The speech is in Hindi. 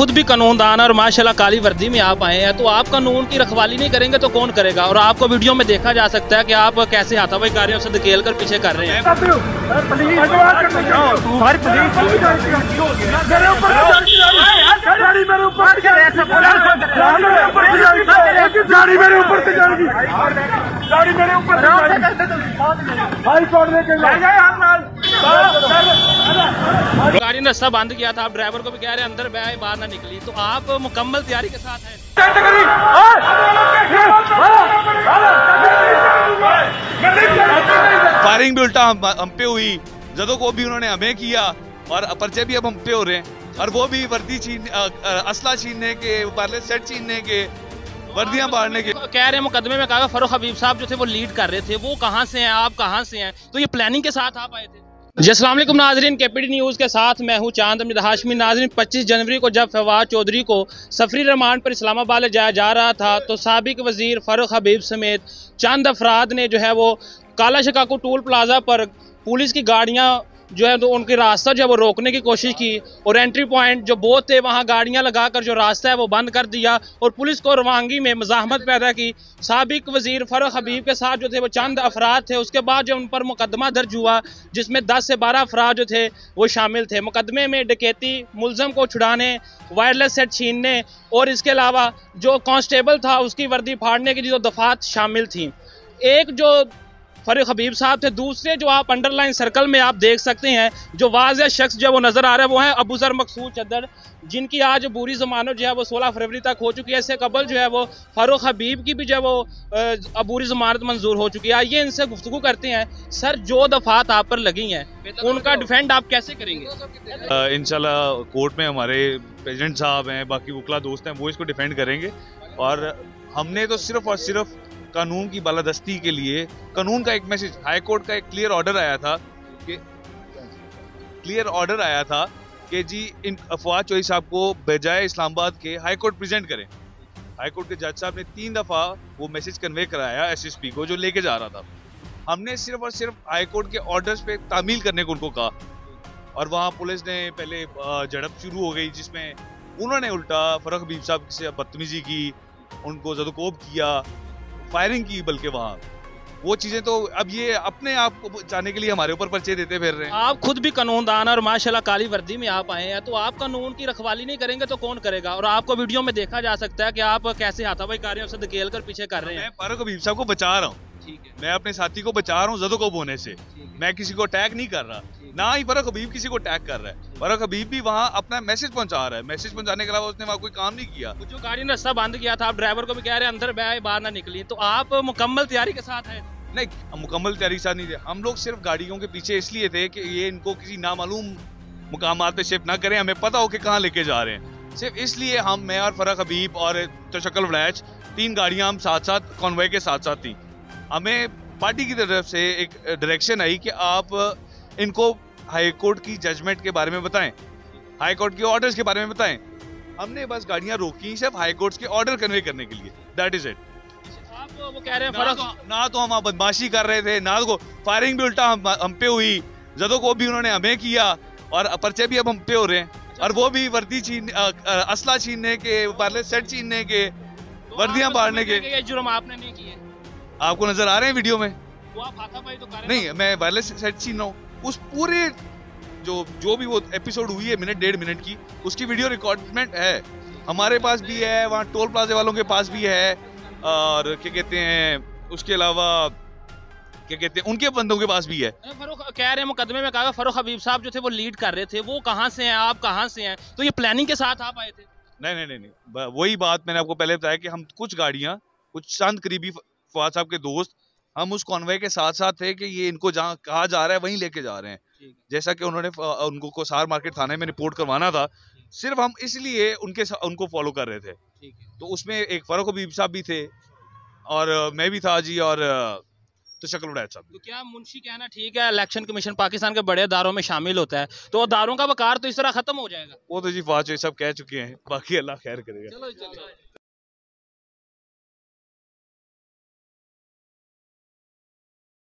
खुद भी कानूनदान और माशाल्लाह काली वर्दी में आप आए हैं, तो आप कानून की रखवाली नहीं करेंगे तो कौन करेगा। और आपको वीडियो में देखा जा सकता है कि आप कैसे हाथापाई कार्यों से धकेल कर पीछे कर रहे हैं। गाड़ी ने रास्ता बंद किया था, आप ड्राइवर को भी कह रहे हैं अंदर बैठ बाहर ना निकली, तो आप मुकम्मल तैयारी के साथ हैं। फायरिंग भी उल्टा हम पे हुई, जदों को भी उन्होंने हमें किया और पर्चे भी अब हम पे हो रहे हैं, और वो भी वर्दी असला छीनने के, वायरलेस सेट छीनने के, वर्दियां बांटने के। कह रहे हैं मुकदमे में कहा फारूक हबीब साहब जो थे वो लीड कर रहे थे, वो कहां से हैं, आप कहां से हैं, तो ये प्लानिंग के साथ आप आए थे। जी अस्सलाम वालेकुम नाजरीन, केपीडी न्यूज़ के साथ मैं हूं चांद अहमद हाशमी। नाजरीन 25 जनवरी को जब फवाद चौधरी को सफरी रिमांड पर इस्लामाबाद ले जाया जा रहा था, तो साबिक वजीर फारूक हबीब समेत चंद अफराद ने जो है वो काला शिकागो टोल प्लाजा पर पुलिस की गाड़ियां जो है तो उनके रास्ता जो है वो रोकने की कोशिश की, और एंट्री पॉइंट जो बोथ थे वहां गाड़ियां लगाकर जो रास्ता है वो बंद कर दिया, और पुलिस को रवानगी में मज़ाहमत पैदा की। साबिक वजीर फारूक हबीब के साथ जो थे वो चंद अफराद थे। उसके बाद जो उन पर मुकदमा दर्ज हुआ जिसमें 10 से 12 अफराद जो थे वो शामिल थे। मुकदमे में डकैती, मुलजम को छुड़ाने, वायरलेस सेट छीनने और इसके अलावा जो कांस्टेबल था उसकी वर्दी फाड़ने की जो दफात शामिल थी। एक जो फारूक हबीब साहब थे, दूसरे जो आप अंडरलाइन सर्कल में आप देख सकते हैं जो वाज़ेह शख्स जो वो नज़र आ रहा है वो है अबू ज़र मकसूद चद्दर, जिनकी आज बुरी ज़मानत जो है वो 16 फरवरी तक हो चुकी है। इससे कबल जो है वो फारूक हबीब की भी जो है वो बुरी ज़मानत मंजूर हो चुकी है। आइए इनसे गुफ्तगू करते हैं। सर, जो दफात आप पर लगी हैं उनका डिफेंड आप कैसे करेंगे? इंशाल्लाह कोर्ट में हमारे प्रेसिडेंट साहब हैं, बाकी वकला दोस्त हैं, वो इसको डिफेंड करेंगे। और हमने तो सिर्फ और सिर्फ कानून की बालादस्ती के लिए, कानून का एक मैसेज, हाई कोर्ट का एक क्लियर ऑर्डर आया था कि जी इन फवाद चौधरी साहब को बजाय इस्लामाबाद के हाई कोर्ट प्रेजेंट करें। हाई कोर्ट के जज साहब ने 3 दफा वो मैसेज कन्वे कराया एसएसपी को जो लेके जा रहा था। हमने सिर्फ और सिर्फ हाई कोर्ट के ऑर्डर्स पे तामील करने को उनको कहा, और वहाँ पुलिस ने पहले झड़प शुरू हो गई जिसमें उन्होंने उल्टा फारूक हबीब साहब से बदतमीजी की, उनको ज़दकोब किया, फायरिंग की, बल्कि वहाँ वो चीजें तो अब ये अपने आप को जाने के लिए हमारे ऊपर पर्चे देते फिर रहे हैं। आप खुद भी कानूनदान और माशाल्लाह काली वर्दी में आप आए हैं, तो आप कानून की रखवाली नहीं करेंगे तो कौन करेगा। और आपको वीडियो में देखा जा सकता है कि आप कैसे हाथापाई कार्यों से धकेल कर पीछे कर रहे हैं। मैं फारूक हबीब साहब को बचा रहा हूँ, मैं अपने साथी को बचा रहा हूँ ज़दकोब होने से। मैं किसी को अटैक नहीं कर रहा, ना ही फारूक हबीब किसी को अटैक कर रहा है। फारूक हबीब भी वहाँ अपना मैसेज पहुंचा रहा है, मैसेज पहुंचाने के अलावा उसने वहाँ कोई काम नहीं किया। जो गाड़ी ने रास्ता बंद किया था, आप ड्राइवर को भी कह रहे हैं अंदर बैठ बाहर ना निकली, तो आप मुकम्मल तैयारी के साथ हैं? नहीं, मुकम्मल तैयारी के साथ नहीं थे। हम लोग सिर्फ गाड़ियों के पीछे इसलिए थे कि ये इनको किसी नामालूम मुकामात पे शिफ्ट ना करें, हमें पता हो कि कहाँ लेके जा रहे हैं। सिर्फ इसलिए मैं और फारूक हबीब और तशक्कुल वड़ैच 3 गाड़ियाँ हम साथ साथ कॉन्वॉय के साथ साथ थी। हमें पार्टी की तरफ से एक डायरेक्शन आई कि आप इनको हाई कोर्ट की जजमेंट के बारे में बताएं, हाई कोर्ट के ऑर्डर्स के बारे में बताएं। हमने बस गाड़ियां रोकी सिर्फ हाई कोर्ट के ऑर्डर कन्वे करने के लिए, दैट इज इट। आप वो कह रहे हैं ना तो हम बदमाशी कर रहे थे, ना तो फायरिंग भी उल्टा हम पे हुई, जदों को भी उन्होंने हमें किया और पर्चे भी अब हम पे हो रहे हैं, और वो भी वर्दी असला छीनने के, वायरलेस सेट छीनने के, वर्दियां बांटने के। ये जुर्म आपने नहीं किए, आपको नजर आ रहे हैं वीडियो में? वो आप हाथापाई तो कर रहे हैं। नहीं, मैं वायरलेस सेट छीन रहा हूँ। उस पूरे जो भी वो एपिसोड हुई है मिनट 1.5 मिनट की, उसकी वीडियो रिकॉर्डमेंट है हमारे पास भी है, वहाँ टोल प्लाजे वालों के पास भी है, और क्या कहते हैं उसके अलावा क्या कहते हैं उनके बंदों के पास भी है। फारूक कह रहे हैं मुकदमे में कहा फारूक हबीब साहब जो थे वो लीड कर रहे थे, वो कहाँ से हैं, आप कहाँ से हैं, तो ये प्लानिंग के साथ आप आए थे? नहीं, वही बात मैंने आपको पहले बताया कि हम कुछ गाड़ियाँ, कुछ चंद करीबी फवाद साहब के दोस्त, हम उस कॉन्वॉय के साथ साथ थे कि ये इनको जहाँ कहा जा रहा है वहीं लेके जा रहे हैं। जैसा कि उन्होंने उनको कोसार मार्केट थाने में रिपोर्ट करवाना था, सिर्फ हम इसलिए उनको फॉलो कर रहे थे। तो उसमें एक फारूक हबीब साहब भी थे और मैं भी था जी, और तशक्कुल वड़ैच साहब। तो क्या मुंशी कहना ठीक है, इलेक्शन कमीशन पाकिस्तान के बड़े अदारों में शामिल होता है, तो अदारों का वकार तो इस तरह खत्म हो जाएगा? वो तो जी फवाद चौधरी साहब कह चुके हैं, बाकी अल्लाह खैर करेगा। चलो।